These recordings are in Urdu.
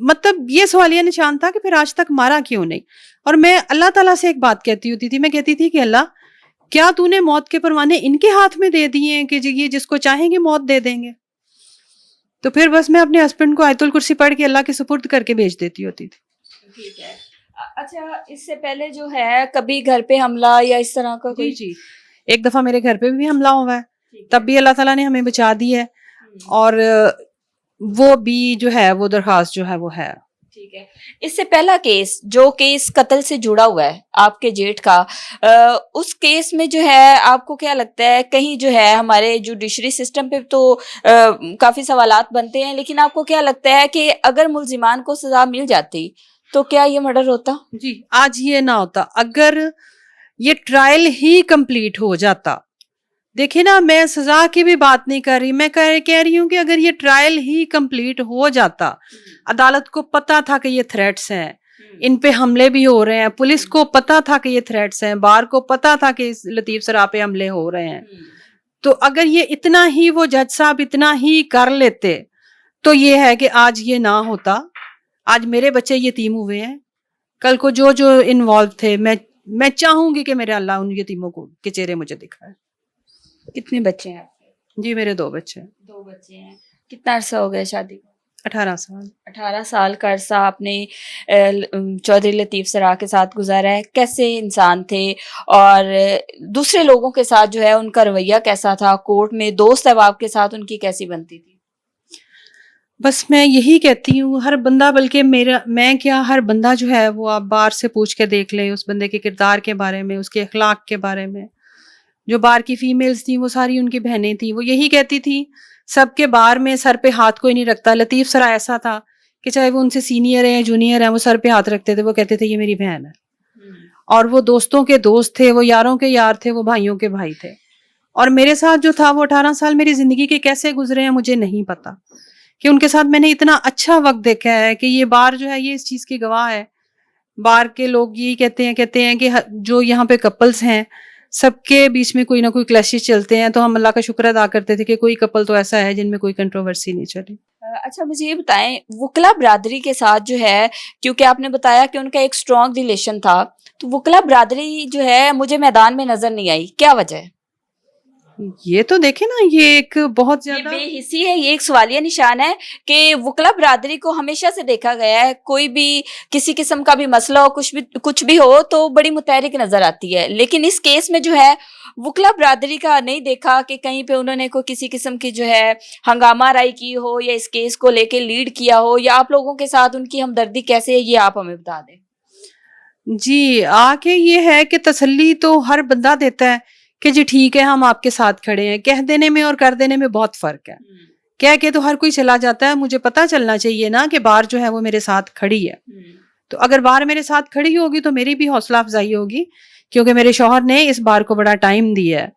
مطلب یہ سوالیہ نشان تھا کہ پھر آج تک مارا کیوں نہیں. اور میں اللہ تعالیٰ سے ایک بات کہتی ہوتی تھی, میں کہتی تھی کہ اللہ کیا تو نے موت کے پروانے ان کے ہاتھ میں دے دیے ہیں کہ یہ جس کو چاہیں گے موت دے دیں گے. تو پھر بس میں اپنے ہسبینڈ کو آیت الکرسی پڑھ کے اللہ کے سپرد کر کے بھیج دیتی ہوتی تھی. ٹھیک ہے. اچھا, اس سے پہلے جو ہے کبھی گھر پہ حملہ یا اس طرح کا کوئی؟ جی ایک دفعہ میرے گھر پہ بھی حملہ ہوا ہے, تب بھی اللہ تعالیٰ نے ہمیں بچا دی ہے, اور وہ بھی جو ہے وہ درخواست جو ہے وہ ہے. ٹھیک ہے. اس سے پہلا کیس جو کیس قتل سے جڑا ہوا ہے آپ کے جیٹ کا, اس کیس میں جو ہے آپ کو کیا لگتا ہے, کہیں جو ہے ہمارے جوڈیشری سسٹم پہ تو کافی سوالات بنتے ہیں, لیکن آپ کو کیا لگتا ہے کہ اگر ملزمان کو سزا مل جاتی تو کیا یہ مرڈر ہوتا؟ جی آج یہ نہ ہوتا اگر یہ ٹرائل ہی کمپلیٹ ہو جاتا. دیکھیں نا, میں سزا کی بھی بات نہیں کر رہی, میں کہہ رہی ہوں کہ اگر یہ ٹرائل ہی کمپلیٹ ہو جاتا, عدالت کو پتا تھا کہ یہ تھریٹس ہیں, ان پہ حملے بھی ہو رہے ہیں, پولیس کو پتا تھا کہ یہ تھریٹس ہیں, بار کو پتا تھا کہ لطیف سرا پہ حملے ہو رہے ہیں, تو اگر یہ اتنا ہی وہ جج صاحب اتنا ہی کر لیتے تو یہ ہے کہ آج یہ نہ ہوتا. آج میرے بچے یتیم ہوئے ہیں, کل کو جو انوالو تھے, میں چاہوں گی کہ میرے اللہ ان یتیموں کو کے چہرے مجھے دکھائے. کتنے بچے ہیں؟ جی میرے 2 بچے. 2 بچے ہیں. کتنا عرصہ ہو گیا شادی کو؟ 18 سال. 18 سال کا عرصہ آپ نے چودھری لطیف سرا کے ساتھ گزارا ہے. کیسے انسان تھے اور دوسرے لوگوں کے ساتھ جو ہے ان کا رویہ کیسا تھا؟ کورٹ میں دوست احباب کے ساتھ ان کی کیسی بنتی تھی؟ بس میں یہی کہتی ہوں, ہر بندہ, بلکہ ہر بندہ جو ہے وہ آپ بار سے پوچھ کے دیکھ لیں اس بندے کے کردار کے بارے میں, اس کے اخلاق کے بارے میں. جو بار کی فیمیلز تھیں وہ ساری ان کی بہنیں تھیں, وہ یہی کہتی تھی سب کے بار میں سر پہ ہاتھ کوئی نہیں رکھتا. لطیف سرا ایسا تھا کہ چاہے وہ ان سے سینئر ہیں جونیئر ہیں, وہ سر پہ ہاتھ رکھتے تھے, وہ کہتے تھے یہ میری بہن ہے. اور وہ دوستوں کے دوست تھے, وہ یاروں کے یار تھے, وہ بھائیوں کے بھائی تھے. اور میرے ساتھ جو تھا وہ 18 سال میری زندگی کے کیسے گزرے ہیں مجھے نہیں پتا, کہ ان کے ساتھ میں نے اتنا اچھا وقت دیکھا ہے کہ یہ بار جو ہے یہ اس چیز کی گواہ ہے. بار کے لوگ یہی کہتے ہیں کہ جو یہاں پہ کپلز ہیں سب کے بیچ میں کوئی نہ کوئی کلیشز چلتے ہیں, تو ہم اللہ کا شکر ادا کرتے تھے کہ کوئی کپل تو ایسا ہے جن میں کوئی کنٹروورسی نہیں چلی. اچھا مجھے یہ بتائیں, وکلا برادری کے ساتھ جو ہے, کیونکہ آپ نے بتایا کہ ان کا ایک اسٹرانگ ریلیشن تھا, تو وکلا برادری جو ہے مجھے میدان میں نظر نہیں آئی, کیا وجہ ہے؟ یہ تو دیکھیں نا, یہ ایک بہت زیادہ بے حسی ہے, یہ ایک سوالیہ نشان ہے کہ وکلا برادری کو ہمیشہ سے دیکھا گیا ہے کوئی بھی کسی قسم کا بھی مسئلہ ہو, کچھ بھی ہو تو بڑی متحرک نظر آتی ہے, لیکن اس کیس میں جو ہے وکلا برادری کا نہیں دیکھا کہ کہیں پہ انہوں نے کوئی کسی قسم کی جو ہے ہنگامہ رائی کی ہو یا اس کیس کو لے کے لیڈ کیا ہو, یا آپ لوگوں کے ساتھ ان کی ہمدردی کیسے ہے یہ آپ ہمیں بتا دیں. جی آ کے یہ ہے کہ تسلی تو ہر بندہ دیتا ہے کہ جی ٹھیک ہے ہم آپ کے ساتھ کھڑے ہیں. کہہ دینے میں اور کر دینے میں بہت فرق ہے. کہہ کے تو ہر کوئی چلا جاتا ہے, مجھے پتا چلنا چاہیے نا کہ بار جو ہے وہ میرے ساتھ کھڑی ہے. تو اگر بار میرے ساتھ کھڑی ہوگی تو میری بھی حوصلہ افزائی ہوگی, کیونکہ میرے شوہر نے اس بار کو بڑا ٹائم دیا ہے.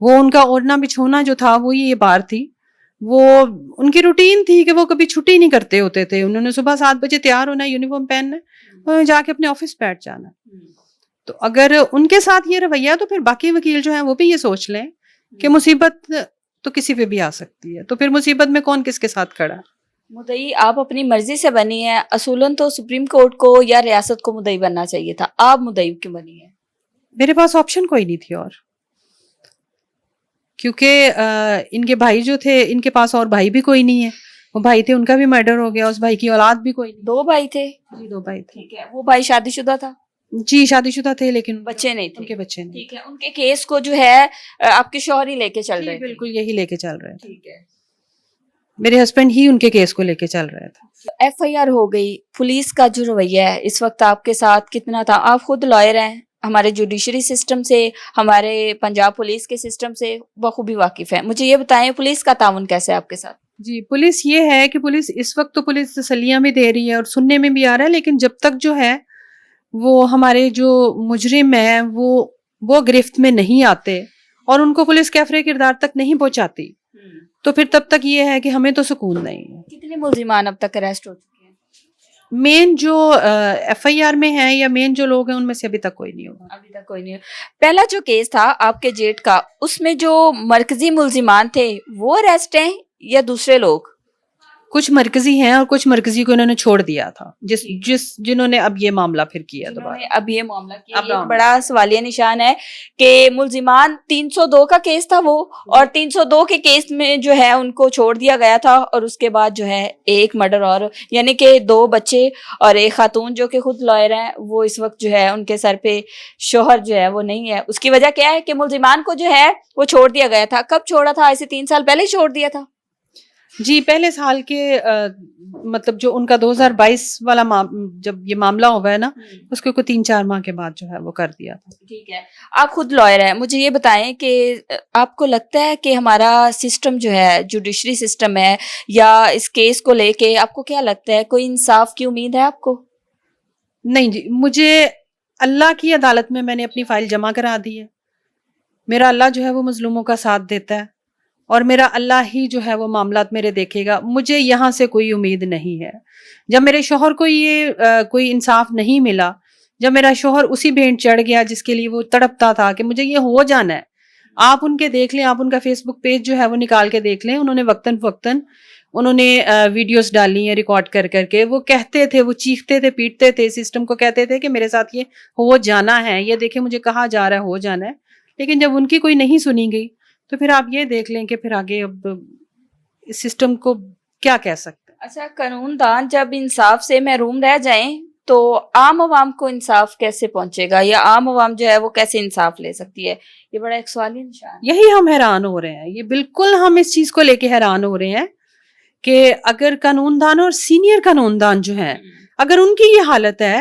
وہ ان کا اوڑھنا بچھونا جو تھا وہ یہ بار تھی, وہ ان کی روٹین تھی کہ وہ کبھی چھٹی نہیں کرتے ہوتے تھے. انہوں نے صبح 7 بجے تیار ہونا, یونیفارم پہننا, جا کے اپنے آفس بیٹھ جانا. تو اگر ان کے ساتھ یہ رویہ تو پھر باقی وکیل جو ہیں وہ بھی یہ سوچ لیں کہ مصیبت تو کسی پہ بھی آ سکتی ہے, تو پھر مصیبت میں کون کس کے ساتھ کھڑا. مدعی آپ اپنی مرضی سے بنی ہے, اصولاً تو سپریم کورٹ کو یا ریاست کو مدعی بننا چاہیے تھا, آپ مدعی کیوں بنی ہے؟ میرے پاس آپشن کوئی نہیں تھی, اور کیونکہ ان کے بھائی جو تھے ان کے پاس اور بھائی بھی کوئی نہیں ہے. وہ بھائی تھے ان کا بھی مرڈر ہو گیا, اس بھائی کی اولاد بھی کوئی نہیں. 2 بھائی تھے؟ جی 2 بھائی تھے. ٹھیک ہے. وہ بھائی شادی شدہ تھا؟ جی شادی شدہ تھے لیکن بچے نہیں تھے. ان کے بچے نہیں. ٹھیک ہے. ان کے کیس کو جو ہے آپ کے شوہر ہی لے کے چل رہے تھے؟ بالکل یہی لے کے چل رہے تھے. ٹھیک ہے. میرے ہسبینڈ ہی ان کے کیس کو لے کے چل رہے تھے. FIR ہو گئی, پولیس کا جو رویہ ہے اس وقت آپ کے ساتھ کتنا تھا؟ آپ خود لائر ہیں, ہمارے جوڈیشری سسٹم سے, ہمارے پنجاب پولیس کے سسٹم سے بخوبی واقف ہیں. مجھے یہ بتائیں پولیس کا تعاون کیسے ہے آپ کے ساتھ؟ جی پولیس یہ ہے کہ پولیس اس وقت تو پولیس تسلیاں بھی دے رہی ہے اور سننے میں بھی آ رہا ہے, لیکن جب تک جو ہے وہ ہمارے جو مجرم ہیں وہ گرفت میں نہیں آتے اور ان کو پولیس کیفرے کردار تک نہیں پہنچاتی, تو پھر تب تک یہ ہے کہ ہمیں تو سکون نہیں ہے. کتنے ملزمان اب تک اریسٹ ہو چکے ہیں؟ مین جو FIR میں ہیں یا مین جو لوگ ہیں ان میں سے ابھی تک کوئی نہیں ہوگا. ابھی تک کوئی نہیں. پہلا جو کیس تھا آپ کے جیٹ کا, اس میں جو مرکزی ملزمان تھے وہ اریسٹ ہیں یا دوسرے لوگ؟ کچھ مرکزی ہیں اور کچھ مرکزی کو انہوں نے چھوڑ دیا تھا، جنہوں نے اب یہ معاملہ پھر کیا دوبارہ. اب یہ معاملہ کیا، یہ بڑا سوالیہ نشان ہے کہ ملزمان 302 کا کیس تھا وہ، اور 302 کے کیس میں جو ہے ان کو چھوڑ دیا گیا تھا، اور اس کے بعد جو ہے ایک مرڈر اور یعنی کہ 2 بچے اور ایک خاتون جو کہ خود لائر ہیں، وہ اس وقت جو ہے ان کے سر پہ شوہر جو ہے وہ نہیں ہے. اس کی وجہ کیا ہے کہ ملزمان کو جو ہے وہ چھوڑ دیا گیا تھا. کب چھوڑا تھا؟ ایسے 3 سال پہلے ہی چھوڑ دیا تھا. جی پہلے سال کے مطلب جو ان کا 2022 والا جب یہ معاملہ ہوا ہے نا، اس کو 3-4 ماہ کے بعد جو ہے وہ کر دیا تھا. ٹھیک ہے، آپ خود لائر ہیں، مجھے یہ بتائیں کہ آپ کو لگتا ہے کہ ہمارا سسٹم جو ہے، جوڈیشری سسٹم ہے، یا اس کیس کو لے کے آپ کو کیا لگتا ہے، کوئی انصاف کی امید ہے آپ کو؟ نہیں جی، مجھے اللہ کی عدالت میں نے اپنی فائل جمع کرا دی ہے. میرا اللہ جو ہے وہ مظلوموں کا ساتھ دیتا ہے، اور میرا اللہ ہی جو ہے وہ معاملات میرے دیکھے گا. مجھے یہاں سے کوئی امید نہیں ہے. جب میرے شوہر کو یہ کوئی انصاف نہیں ملا، جب میرا شوہر اسی بھینٹ چڑھ گیا جس کے لیے وہ تڑپتا تھا کہ مجھے یہ ہو جانا ہے. آپ ان کے دیکھ لیں، آپ ان کا فیس بک پیج جو ہے وہ نکال کے دیکھ لیں. انہوں نے وقتاً فوقتاً انہوں نے ویڈیوز ڈالی ہیں ریکارڈ کر کے. وہ کہتے تھے، وہ چیختے تھے، پیٹتے تھے، سسٹم کو کہتے تھے کہ میرے ساتھ یہ ہو جانا ہے، یہ دیکھیں مجھے کہا جا رہا ہے ہو جانا ہے. لیکن جب ان کی کوئی نہیں سنی گئی تو پھر آپ یہ دیکھ لیں کہ پھر آگے اب اس سسٹم کو کیا کہہ سکتے ہیں. اچھا، قانون دان جب انصاف سے محروم رہ جائیں تو عام عوام کو انصاف کیسے پہنچے گا، یا عام عوام جو ہے وہ کیسے انصاف لے سکتی ہے؟ یہ بڑا ایک سوالی نشان ہے. یہی ہم حیران ہو رہے ہیں، یہ بالکل ہم اس چیز کو لے کے حیران ہو رہے ہیں کہ اگر قانون دان اور سینئر قانون دان جو ہیں، اگر ان کی یہ حالت ہے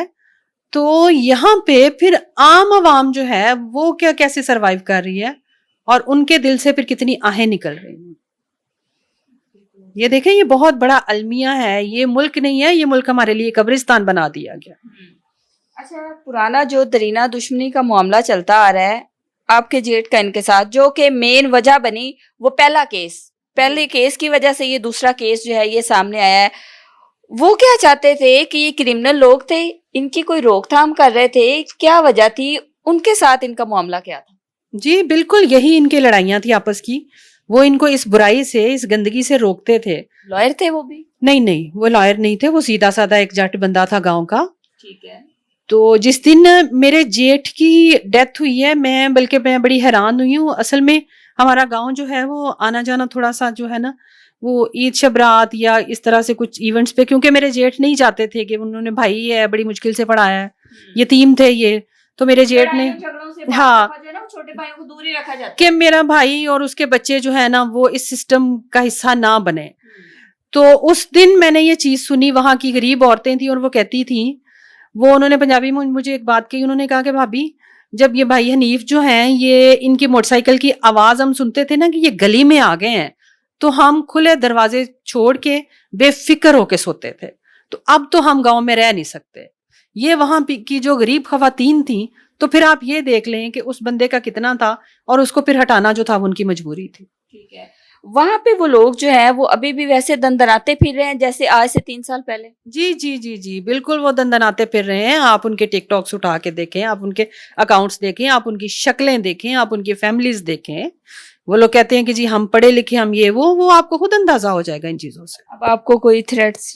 تو یہاں پہ پھر عام عوام جو ہے وہ کیسے سروائیو کر رہی ہے، اور ان کے دل سے پھر کتنی آہیں نکل رہی ہیں. یہ دیکھیں، یہ بہت بڑا المیہ ہے. یہ ملک نہیں ہے، یہ ملک ہمارے لیے قبرستان بنا دیا گیا. اچھا، پرانا جو درینہ دشمنی کا معاملہ چلتا آ رہا ہے آپ کے جیٹ کا ان کے ساتھ، جو کہ مین وجہ بنی وہ پہلے کیس کی وجہ سے یہ دوسرا کیس جو ہے یہ سامنے آیا ہے. وہ کیا چاہتے تھے کہ یہ کرمنل لوگ تھے، ان کی کوئی روک تھام کر رہے تھے، کیا وجہ تھی؟ ان کے ساتھ ان کا معاملہ کیا تھا؟ جی بالکل یہی ان کی لڑائیاں تھی آپس کی. وہ ان کو اس برائی سے، اس گندگی سے روکتے تھے. لائر تھے وہ بھی؟ نہیں، وہ لائر نہیں تھے، وہ سیدھا سادہ ایک جٹ بندہ تھا گاؤں کا. ٹھیک ہے. تو جس دن میرے جیٹھ کی ڈیتھ ہوئی ہے، میں بڑی حیران ہوئی ہوں. اصل میں ہمارا گاؤں جو ہے وہ آنا جانا تھوڑا سا جو ہے نا وہ عید شبرات یا اس طرح سے کچھ ایونٹس پہ، کیونکہ میرے جیٹھ نہیں چاہتے تھے کہ انہوں نے بھائی ہے بڑی مشکل سے پڑھایا ہے، یتیم تھے یہ، تو میرے جیٹھ نے ہاں چھوٹے بھائیوں کو دور ہی رکھا جاتا کہ میرا بھائی اور اس کے بچے جو ہے نا وہ اس سسٹم کا حصہ نہ بنے. تو اس دن میں نے یہ چیز سنی. وہاں کی غریب عورتیں تھیں اور وہ کہتی تھیں، وہ انہوں نے پنجابی میں مجھے ایک بات کہی. انہوں نے کہا کہ بھابی، جب یہ بھائی حنیف جو ہیں، یہ ان کی موٹر سائیکل کی آواز ہم سنتے تھے نا کہ یہ گلی میں آ گئے ہیں، تو ہم کھلے دروازے چھوڑ کے بے فکر ہو کے سوتے تھے. تو اب تو ہم گاؤں میں رہ نہیں سکتے. یہ وہاں کی جو غریب خواتین تھیں، تو پھر آپ یہ دیکھ لیں کہ اس بندے کا کتنا تھا، اور اس کو پھر ہٹانا جو تھا وہ ان کی مجبوری تھی. ٹھیک ہے. وہاں پہ وہ لوگ جو ہیں وہ ابھی بھی ویسے دندناتے پھر رہے ہیں جیسے آج سے 3 سال پہلے؟ جی بالکل وہ دندناتے پھر رہے ہیں. آپ ان کے ٹک ٹاکس اٹھا کے دیکھیں، آپ ان کے اکاؤنٹس دیکھیں، آپ ان کی شکلیں دیکھیں، آپ ان کی فیملیز دیکھیں. وہ لوگ کہتے ہیں کہ جی ہم پڑھے لکھے، ہم یہ وہ آپ کو خود اندازہ ہو جائے گا ان چیزوں سے. اب آپ کو کوئی تھریٹس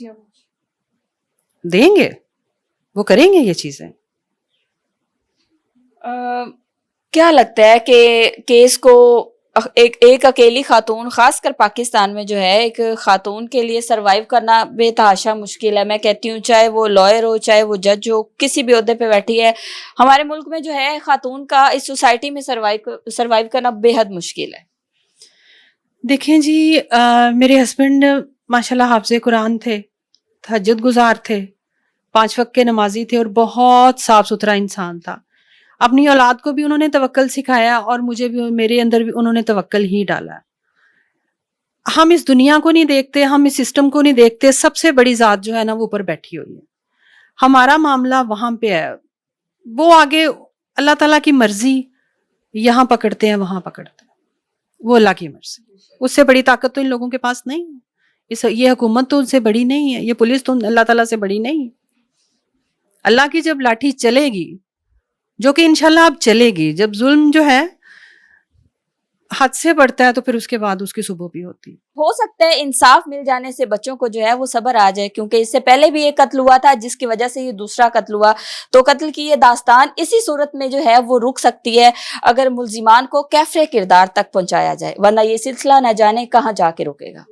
دیں گے، وہ کریں گے یہ چیزیں. کیا لگتا ہے کہ کیس کو ایک اکیلی خاتون، خاص کر پاکستان میں جو ہے ایک خاتون کے لیے سروائیو کرنا بے تحاشا مشکل ہے؟ میں کہتی ہوں چاہے وہ لائر ہو، چاہے وہ جج ہو، کسی بھی عہدے پہ بیٹھی ہے، ہمارے ملک میں جو ہے خاتون کا اس سوسائٹی میں سروائیو کرنا بے حد مشکل ہے. دیکھیں جی، میرے ہسبینڈ ماشاءاللہ حافظ قرآن تھے، تہجد گزار تھے، 5 وقت کے نمازی تھے، اور بہت صاف ستھرا انسان تھا. اپنی اولاد کو بھی انہوں نے توکل سکھایا، اور مجھے بھی، میرے اندر بھی انہوں نے توکل ہی ڈالا. ہم اس دنیا کو نہیں دیکھتے، ہم اس سسٹم کو نہیں دیکھتے. سب سے بڑی ذات جو ہے نا وہ اوپر بیٹھی ہوئی ہے. ہمارا معاملہ وہاں پہ ہے، وہ آگے اللہ تعالیٰ کی مرضی، یہاں پکڑتے ہیں وہاں پکڑتے ہیں، وہ اللہ کی مرضی. اس سے بڑی طاقت تو ان لوگوں کے پاس نہیں ہے. یہ حکومت تو ان سے بڑی نہیں ہے، یہ پولیس تو اللہ تعالیٰ سے بڑی نہیں ہے. اللہ کی جب لاٹھی چلے گی، جو کہ انشاءاللہ اب چلے گی، جب ظلم جو ہے حد سے بڑھتا ہے تو پھر اس کے بعد اس کی صبح بھی ہوتی ہے. ہو سکتا ہے انصاف مل جانے سے بچوں کو جو ہے وہ صبر آ جائے، کیونکہ اس سے پہلے بھی ایک قتل ہوا تھا جس کی وجہ سے یہ دوسرا قتل ہوا. تو قتل کی یہ داستان اسی صورت میں جو ہے وہ رک سکتی ہے اگر ملزمان کو کیفر کردار تک پہنچایا جائے، ورنہ یہ سلسلہ نہ جانے کہاں جا کے رکے گا.